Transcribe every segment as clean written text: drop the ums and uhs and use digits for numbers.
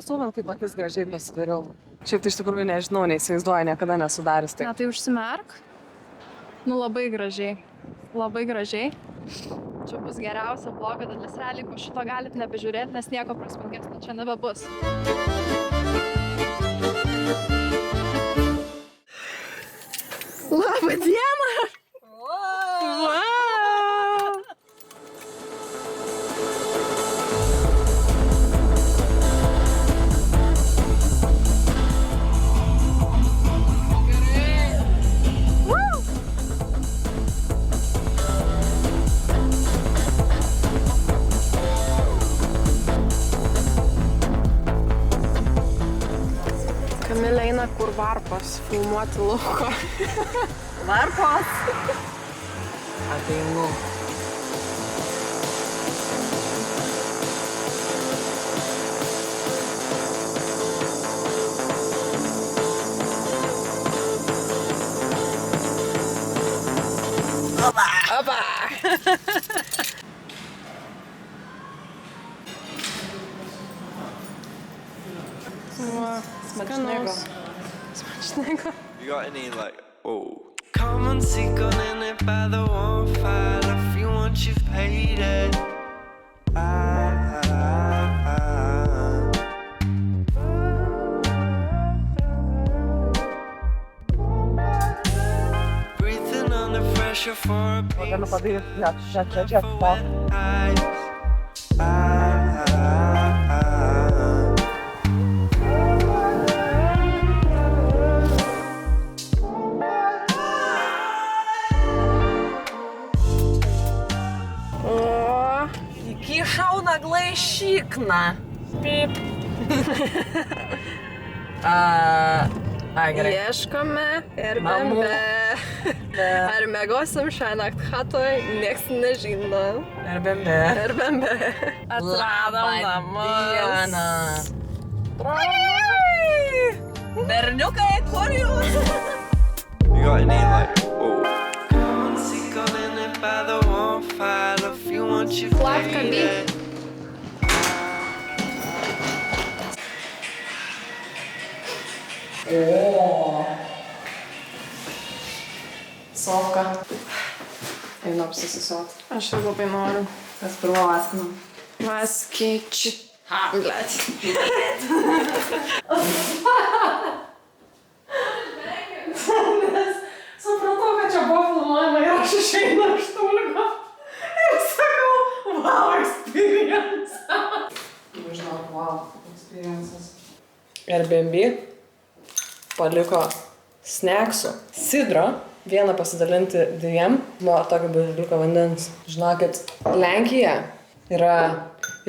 Suvel, kaip akis gražiai pasidariau. Šiaip tai iš tikrųjų nežinau, neįsivaizduoju, niekada nesudarius tai. Na, tai užsimerk. Nu, labai gražiai. Labai gražiai. Čia bus geriausia vlogo dalis. Realiai po šito galit nebežiūrėti, nes nieko prasmingesnio čia nebebus. Labą dieną! Wow! Kamilė eina kur varpos, filmuoti lauko. Varpos! Ateinu. Opa! Opa! Smacznego. Smacznego. You got any like, oh. Come and seek on in it by the warmfire. If you want, you've paid it. Breathing under pressure for a piece of wet eyes. Įkišau naglai šikną. Pip. Gerai. Ieškome Airbnb. Ar miegosim šią naktį chatoj, nieks nežino. Airbnb. Atradom namus. Berniukai, kur jūs? You got any like, oh. Come and seek on in it by the warmfire. If you want, you've paid it. Sofka. Einu apsisisuot. Aš ir labai noriu. Kas pirmo vaskinam? Vaskyčių. Blet. Supratau, kad čia buvo filmuojama ir aš išeinu iš tūligo. Ir sakau, wow, experience. Nežinau, wow, experiences. Airbnb paliko snacksų. Sidro, vieną pasidalinti dviem, nuo tokio buteliko vandens. Žinokit, Lenkija yra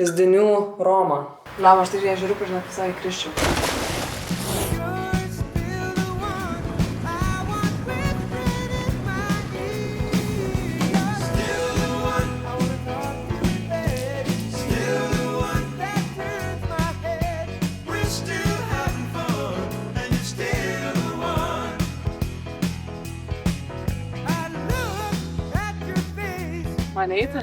Izdinių Roma. Lama, aš tai žiūriu, kad žinok, visai krisčiau. Man eiti?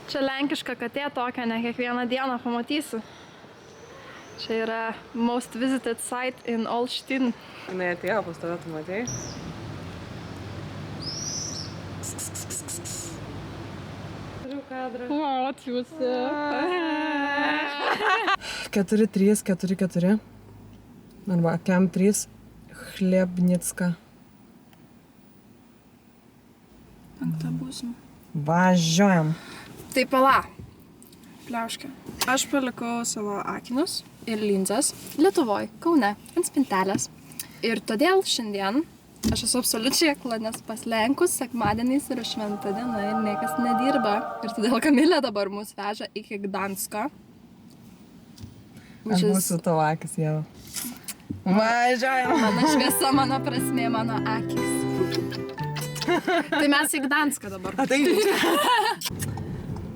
Čia lenkiška katė tokia, ne kiekvieną dieną pamatysi. Čia yra most visited site in Olsztyn. Jinai atėjo pas tave, tu matei? Turiu kadrą. Ot jūs. 4-3-4-4 arba Kem 3 Chlebnicka. Penktą būsim. Važiuojam. Tai pala. Pliauškė. Aš palikau savo akinius ir linzes Lietuvoj, Kaune, ant spintelės. Ir todėl šiandien aš esu absoliučiai akla, nes pas Lenkus sekmadieniais yra šventa diena ir niekas nedirba. Ir todėl Kamilė dabar mus veža iki Gdansko. Aš būsiu tavo akis, jau. Važiuojam. Mano šviesa, mano prasmė, mano akis. Tai mes į Gdanską dabar. Ateini čia.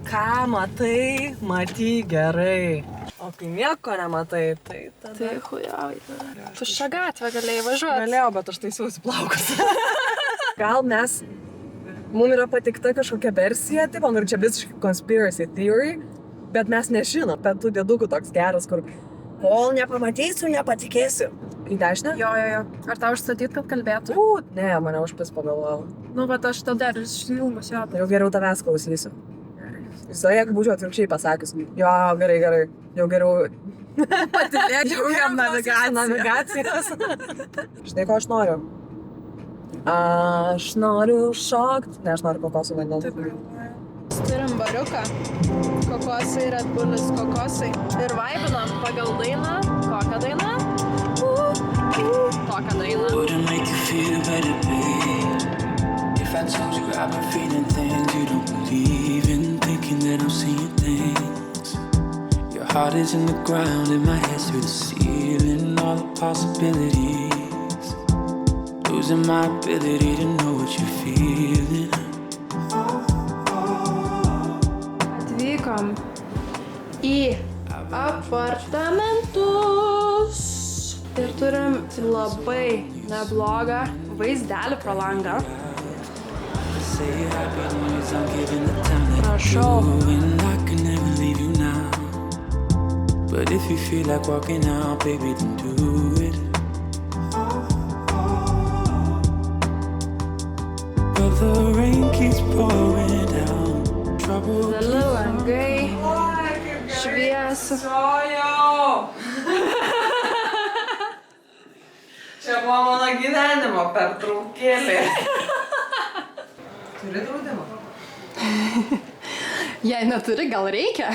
Ką matai, maty gerai. O kai nieko nematai, tai tada... Tai hujauj. Tuščia gatvė galėjai važiuoti. Galėjau, bet aš taisiausi plaukus. Gal mes... Mums yra patikta kažkokia versija, taip, ir čia visiškai conspiracy theory, bet mes nežinom. Bet tų dėdukų toks geras, kur kol nepamatysiu, nepatikėsiu. Į dešinę? Jo. Ar tau užstatyt, kad kalbėtų? Ne, mane užpis pagalvojau. Nu, bet aš tada ir išjungus jo. Jau geriau tavęs klausysiu. Visai, jeigu būčiau atvirkščiai pasakius. Jo, gerai. Jau geriau... Patilėčiau jam navigacijas. Žinai, ko aš noriu? Aš noriu šokt. Ne, aš noriu kokosų vandens. Turim bariuką. Kokosai, Red Bullis kokosai. Ir vaibinam pagal dainą. Kokią dainą? Kokią dainą? Wouldn't make you feel better, babe. If I told you I've been feeling things you don't believe in, thinking that I'm seeing things. Your heart is in the ground and my head's through the ceiling, all the possibilities. Losing my ability to know what you're feeling. Atvykom į apartamentus ir turim labai neblogą vaizdelį pro langą. Prašau. But if you feel like walking out, baby, then do it. But the rain keeps pouring down. Trouble. Dali langai. Šviesa. Sojau! Čia buvo mano gyvenimo pertraukėlė. Turi draudimą? Jei neturi, gal reikia?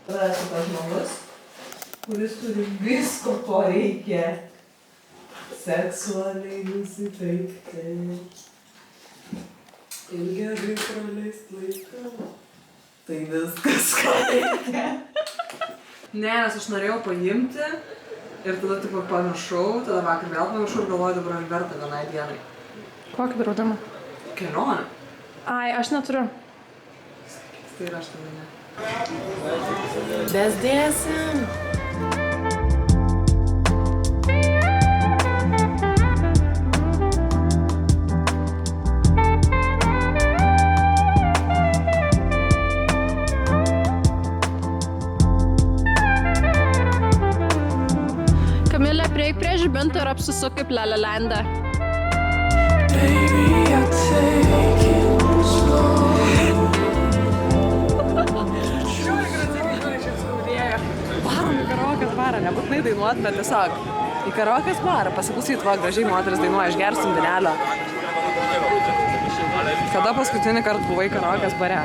Tada esu tas žmogus, kuris turi visko, ko reikia. Seksualiai nusiteikti. Ir gerai praleist laiką. Tai viskas, ką reikia. Ne, nes aš norėjau paimti ir tada taip pamiršau, tada vakar vėl pamiršau ir galvoju dabar aš verta vienai dienai. Kokį draudimą? Kelionę. Ai, aš neturiu. Tai ir aš tada ne. Besdėsim. Kamilė, prieik prie žibinto ir apsisuk kaip Lelelende. Baby, I'll take it slow. Varom į karaokės barą, nebūtinai dainuot, bet tiesiog į karaokės barą pasiklausyt, va, gražiai moteris dainuoja, išgersim vynelio. Kada paskutinį kartą buvai karaokės bare?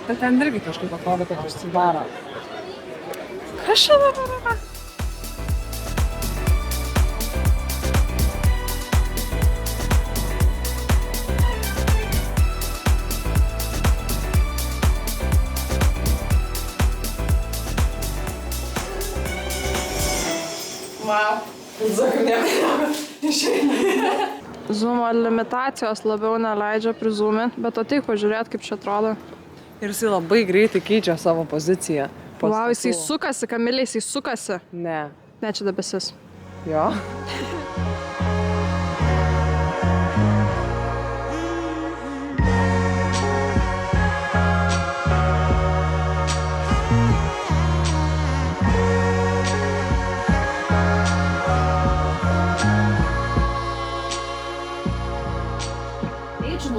Bet ten irgi kažkaip atrodo, kad užsidaro. Kas čia dabar yra? Wow. Sakau, nieko išeina. Zoomo limitacijos labiau neleidžia prizoominti, bet ateik pažiūrėt, kaip čia atrodo. Ir jisai labai greitai keičia savo poziciją. Wow, jisai sukasi, Kamilė, jisai sukasi. Ne. Ne, čia debesis. Jo.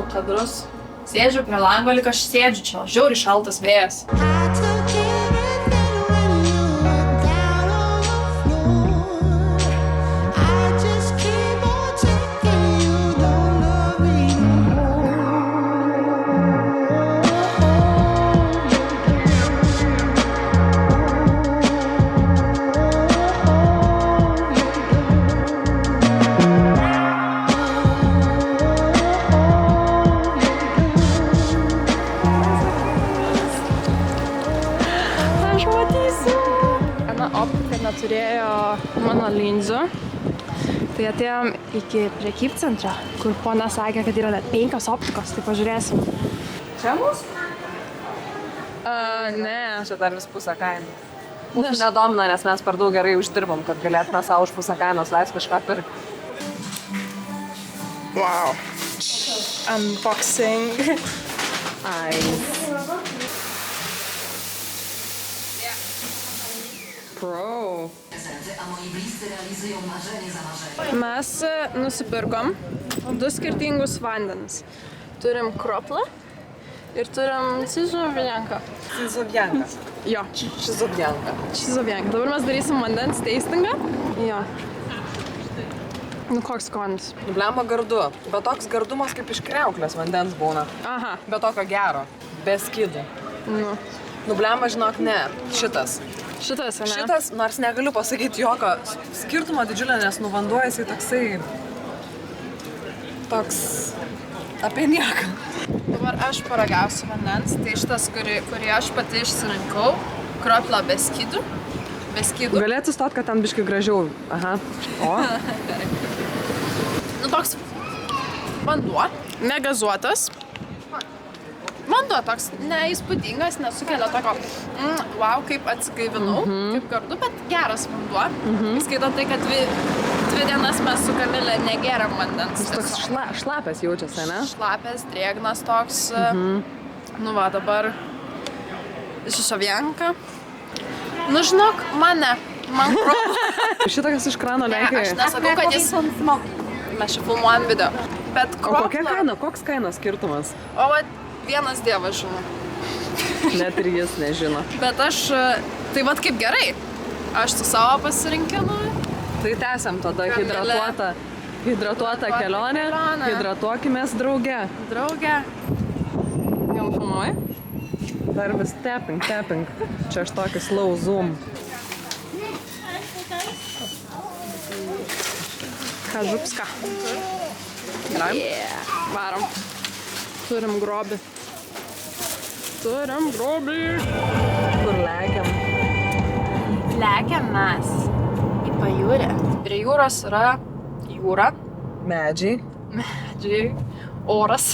filmų kadrus. Sėdžiu prie lango, lyg aš sėdžiu čia, žiauriai šaltas vėjas. Neturėjo mano linzių, tai atėjom iki prekybcentrio, kur pona sakė, kad yra net 5 optikos, tai pažiūrėsim. Čia mūsų? Ne. Čia dar vis pusę kainą. Mūsų nedomina, nes mes per daug gerai uždirbam, kad galėtume savo už pusę kainos leisti kažką pirkti. Wow. Unboxing. Ai. Pro. Mes nusipirkom 2 skirtingus vandenis. Turim kroplą ir turim Čizovianką. Čizovianka. Jo. Čizovianka. Čizovianka. Dabar mes darysim vandens tastingą. Jo. Nu, koks skonis? Blemba gardu. Bet toks gardumas kaip iš kriauklės vandens būna. Aha. Bet tokio gero. Be skydų. Nu, blemba, žinok, ne. Šitas. Šitas, ne? Šitas, nors negaliu pasakyti jokio skirtumo didžiulio, nes nu vanduo jisai toksai... Toks... apie nieką. Dabar aš paragausiu vandens. Tai šitas, kurį aš pati išsirinkau. Kropla be skydų. Be skydų. Gali atsistot, kad ten biškai gražiau. Aha. O. Nu, toks vanduo. Negazuotas. Vanduo toks neįspūdingas, nesukelia tokio, wow, kaip atsigaivinau, kaip gardu, bet geras vanduo. Įskaitant tai, kad 2 dienas mes su Kamilė negeriam vandens. Toks šlapės jaučiasi, ne? Šlapės, drėgnas toks. Nu va, dabar Čizovianka. Nu, žinok, man kropla. Šitokas iš krano Lenkijoje. Aš nesakau, kad jis... Mes čia filmuojam video. Bet kropla... O kokia kaina? Koks kainos skirtumas? O va, vienas dievas žino. Net ir jis nežino. Bet aš, tai vat kaip gerai. Aš su savo pasirinkimu. Tai tęsiam tada hidratuotą kelionę. Hidratuokimės drauge. Drauge. Jau filmuoji? Dar vis tapping. Čia aš tokį slow zoom. Kažupska. Yeah. Varom. Turim grobį. Kur lekiam? Lekiam mes į pajūrę. Prie jūros yra jūra. Medžiai. Oras.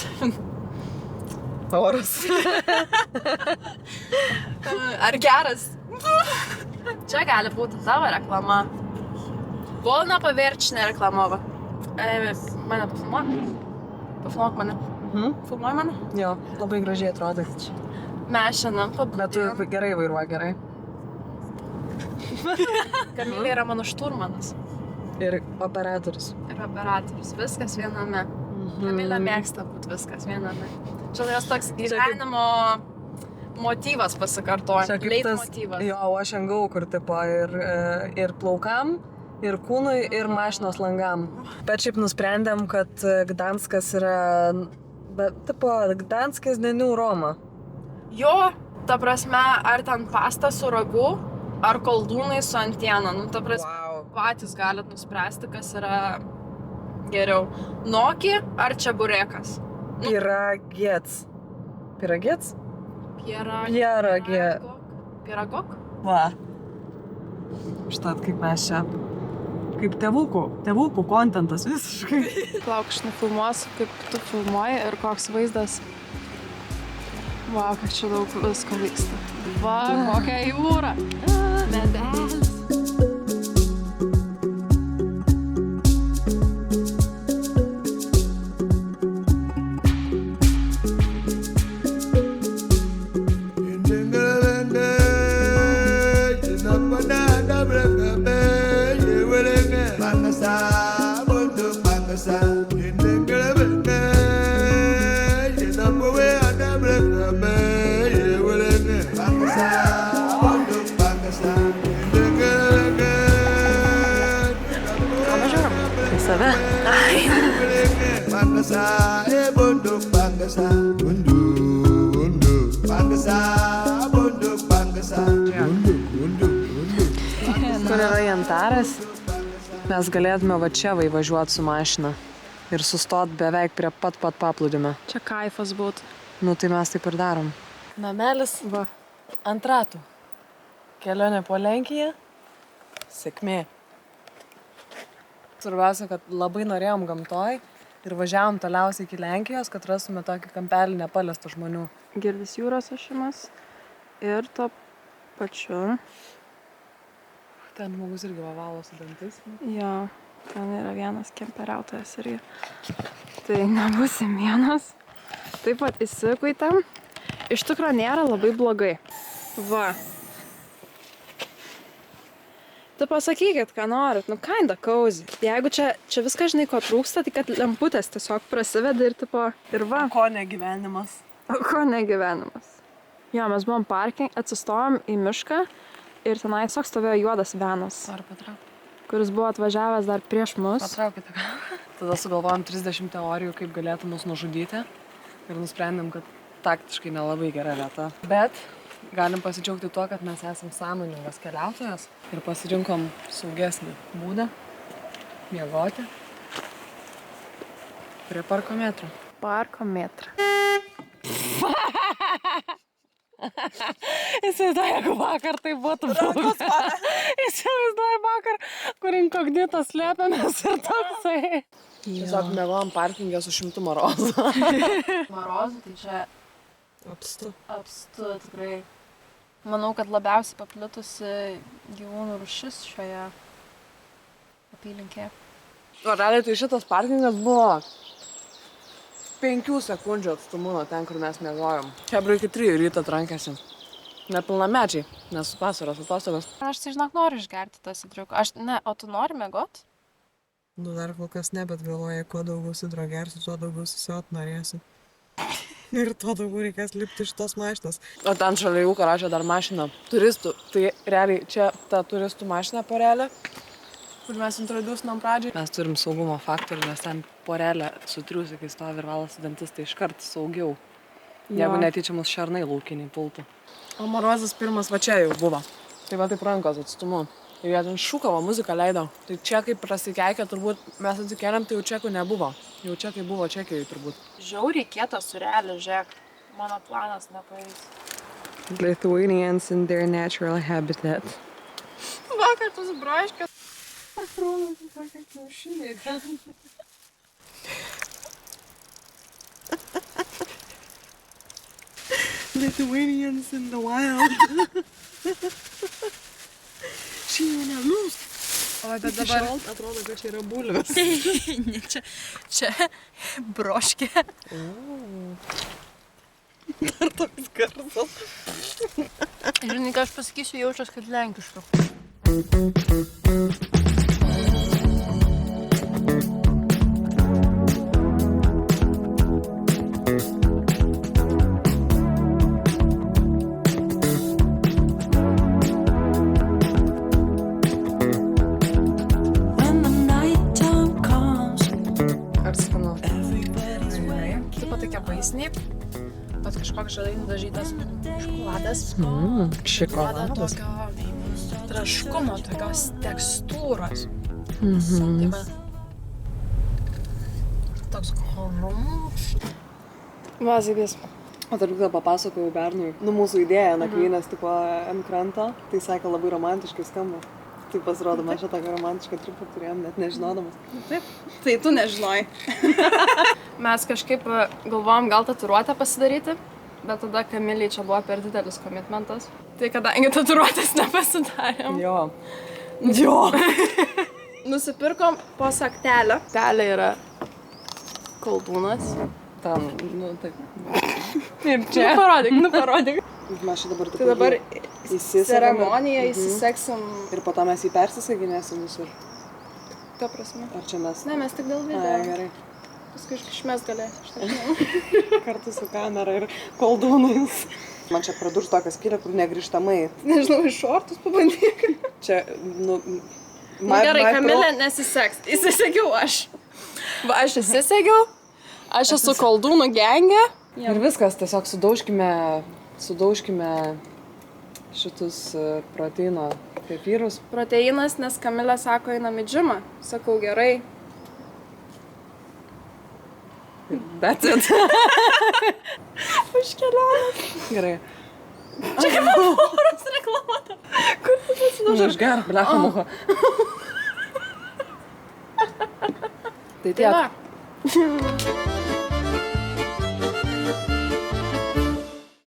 Ar geras? Čia gali būti tavo reklama. Volna pavirčinė reklama. Mane pafilmuok. Pafilmuok mane. Filmuoji mane? Jo, labai gražiai atrodai. Mes šiandien Bet tu gerai vairuoji, gerai. Kamilė yra mano šturmanas. Ir operatorius. Viskas viename. Kamilė mėgsta būti viskas viename. Čia jos toks gyvenimo motyvas pasikartoja. Leitmotyvas. Jo, wash and go, kur tipo ir plaukam, ir kūnui, ir mašinos langam. Bet šiaip nusprendėm, kad Gdanskas yra... tipo, Gdanskas denių Roma. Jo, ta prasme, ar ten pasta su ragu, ar koldūnai su antiena. Nu, ta prasme, patys galit nuspręsti, kas yra geriau. Noki ar čeburekas? Piragets. Piragets? Piragok? Va. Štat kaip mes čia. Kaip tėvukų kontentas visiškai. Lauk, aš nefilmuosiu, kaip tu filmuoji ir koks vaizdas. Vau, kiek čia daug visko vyksta. Va, kokia jūra. Medelis. Bangasa, bunduk bangasa, bunduk bangasa, bunduk bangasa, bunduk. Kur yra Jantaras, mes galėtume va čia važiuoti su mašina ir sustot beveik prie pat paplūdimio. Čia kaifas būtų. Nu, tai mes taip ir darom. Namelis va ant ratų. Kelionė po Lenkiją. Sėkmė. Svarbiausia, kad labai norėjom gamtoj ir važiavom toliausiai iki Lenkijos, kad rasume tokį kampelį nepaliestą žmonių. Girdis jūros ošimas ir tuo pačiu. Ten žmogus irgi valo su dantis. Jo, ten yra vienas kemperiautojas irgi. Tai nebūsim vienas. Taip pat įsikuitėm. Iš tikrųjų nėra labai blogai. Va. Tu pasakykit, ką norit. Nu, kinda cozy. Jeigu čia viską žinai, ko trūksta, tai kad lemputės tiesiog prasiveda ir tipo... Ir va. Ko negyvenimas. O ko negyvenimas. Jo, mes buvom parking, atsistojom į mišką ir tenai tiesiog stovėjo juodas venas. Ar patrauk. Kuris buvo atvažiavęs dar prieš mus. Patraukite. Tada sugalvojom 30 teorijų, kaip galėtų mus nužudyti. Ir nusprendėm, kad taktiškai nelabai gera vieta. Bet galim pasidžiaugti tuo, kad mes esam sąmoningas keliautojas ir pasirinkom saugesnį būdą miegoti prie parkometro. Parkometrą. Įsivaizduoju, jeigu vakar tai būtų blogas. Įsivaizduoju vakar, kur inkognito slėpėmės ir toksai. Tiesiog mėgom parkingę su 100 marozų. Marozų, tai čia Apstu. apstu tikrai. Manau, kad labiausiai paplitusi gyvūnų rūšis šioje apylinkėje. O realiai tai šitas parkingas buvo 5 sekundžių atstumu nuo ten, kur mes miegojom. Hebra iki 3 ryto trankėsi. Nepilnamečiai, nes vasaros atostogos. Aš tai žinok noriu išgerti tą sidriuką. O tu nori miegot? Nu, dar kol kas ne, bet galvoja, kuo daugiau sidro gersi, tuo daugiau susiot norėsi. Ir tuo daugiau reikės lipti iš tos mašinos. O ten šalia jų karačia dar mašina turistų. Tai realiai čia ta turistų mašina porelė, kur mes introducinom pradžiai. Mes turim saugumo faktorių, nes ten porelė su triusikai stovi ir valosi dantis, tai iškart saugiau. Jeigu netyčia mus šarnai laukiniai pultų. O marozas pirmas va čia jau buvo. Tai va taip rankos atstumu. Ir jie ten šūkavo, muziką leido. Tai čia kaip prasikeikė, turbūt mes atsikėlėm, tai jau čekų nebuvo. Jau čekai buvo Čekijoj turbūt. Žiauriai kietas surelį, žiūrėk. Mano planas nepaeis. Lithuanians in their natural habitat. Vakar tu subroškės. Atrodo, tu tokia kiaušiniai. Lithuanians in the wild. Šiandien nus. O, bet dabar... Atrodo, kad čia yra bulvės. Ne, čia broškė. Dar toks garsas. Žinai, ką aš pasakysiu, jaučias kaip lenkiška. Bet kažkoks žaliai nudažytas šokoladas. Šokoladas. Tokio traškumo, tokios tekstūros. Mhm. Tai va. Toks hormonus. Va, Zybės. O tarp ką papasakojau Bernui, mūsų idėja nakvynės tipo ant kranto, tai sakė labai romantiškai skamba. Tai pasirodo, mes čia tokią romantišką tripą turėjom, net nežinodamas. Taip. Tai tu nežinoj. Mes kažkaip galvojom gal tatuiruotę pasidaryti, bet tada Kamiliai čia buvo per didelis komitmentas. Tai kadangi tatuiruotės nepasidarėm. Jo. Nusipirkom po saktelę. Telė yra koldūnas. Ten, taip. Ir čia. Nuparodyk. Mes čia dabar Tai dabar ceremoniją Mhm. įsiseksim. Ir po to mes jį persisaginėsim visur. Ta prasme. Ar čia mes? Ne, mes tik dėl video. Ai, gerai. Paskui išmest galėsiu, aš taip žinau. Kartu su kamera ir koldūnais. Man čia pradurs tokią skylę, kur negrįžtamai. Nežinau, iš šortus pabandyk. Čia, Gerai, Kamilė nesiseks. Įsisegiau aš. Va, aš įsisegiau. Aš esu koldūnų gengė. Ir viskas, tiesiog sudaužkime šitus proteino kefyrus. Proteinas, nes Kamilė sako, einam į džimą. Sakau, gerai. That's it. Už kelionę. Gerai. Čia kaip Foros reklama. Kur tu pasidužai? Aš gerą, blecha muha. Tai tiek. Tai va.